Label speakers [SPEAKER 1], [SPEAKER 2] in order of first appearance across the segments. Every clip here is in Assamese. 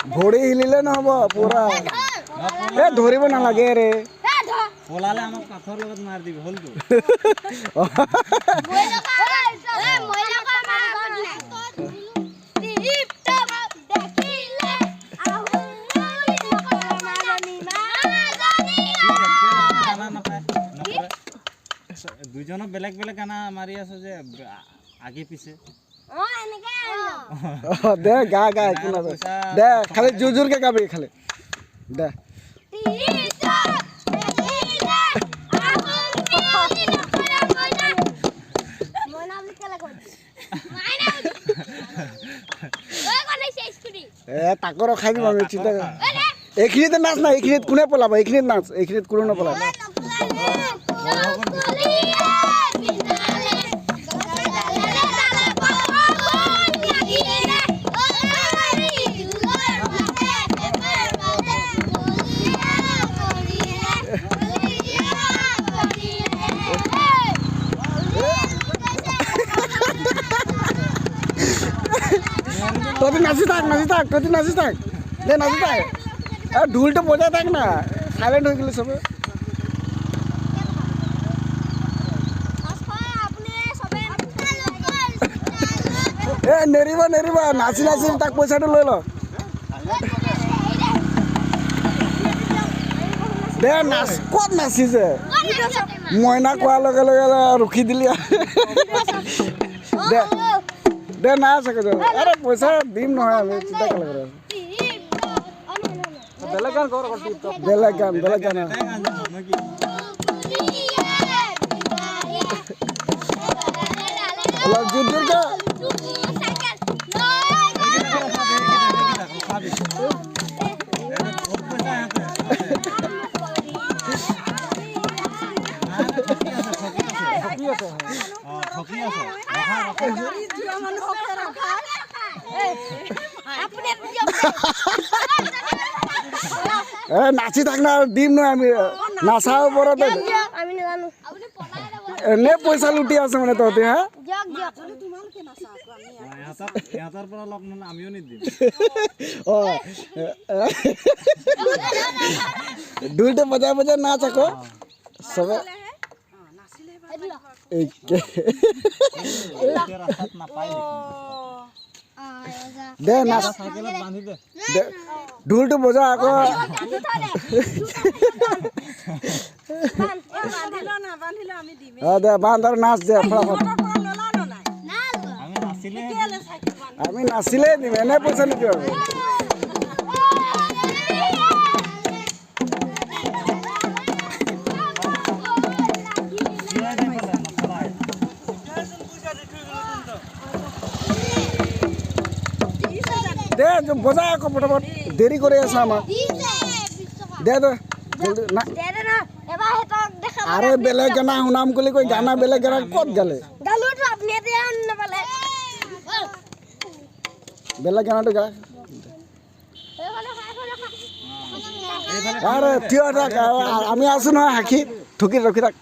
[SPEAKER 1] ভৰি হিলিলে নহ'ব পুৰা এ ধৰিব নালাগে ৰে
[SPEAKER 2] পলালে আমাক কাঠৰ লগত মাৰ দিব হলতো দুইজনৰ বেলেগ বেলেগ গানা মাৰি আছে যে আগে পিছে
[SPEAKER 1] দে গা গা একো নাযায় দে খালি জোৰ জোৰকে গাবি খালি দে তাকো ৰখাই দিম আমি চিন্তা এইখিনিতে নাচ নাই এইখিনিত কোনে পলাব এইখিনিত নাচ এইখিনিত কোনো নপলাব তই নাচি থাক তই নাচি থাক দে নাচি থাক আৰু ঢোলটো বজাই থাক না চাইলেণ্ট হৈ গ'লে চবে এ নেৰিবা নাচি নাচি তাক পইচাটো লৈ ল দে নাচ ক'ত নাচিছে মইনা কোৱাৰ লগে লগে ৰখি দিলি দে দে নাচ আৰে পইচা দিম নহয় আমি চিন্তা কেলে বেলেগ গান কৰ বেলেগ গান অলপ জোৰ জোৰকে নাচি থাক না দিম নহয় আমি নাচাৰ ওপৰতে এনে পইচা লুটি আছে মানে তহঁতে হা ঢোলটো বজাই বজাই নাচ আকৌ চবে দে নাচ ঢোলটো বজা আকৌ দে বান্ধ আৰু নাচ দে আমি নাচিলেই দিম এনে পইচা নিদিওঁ আমি দে বজা আকৌ পটাপট দেৰি কৰি আছে আমাক দে দে আৰে বেলেগ গানা শুনাম বুলি কৈ গানা বেলেগ গানা ক'ত গালে বেলেগ গানাটো গা আৰে থিয় থাক আমি আছো নহয় সাক্ষী ঠুকি ৰখি থাক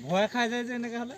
[SPEAKER 2] ভয় খাই যায় যে এনেকে হলে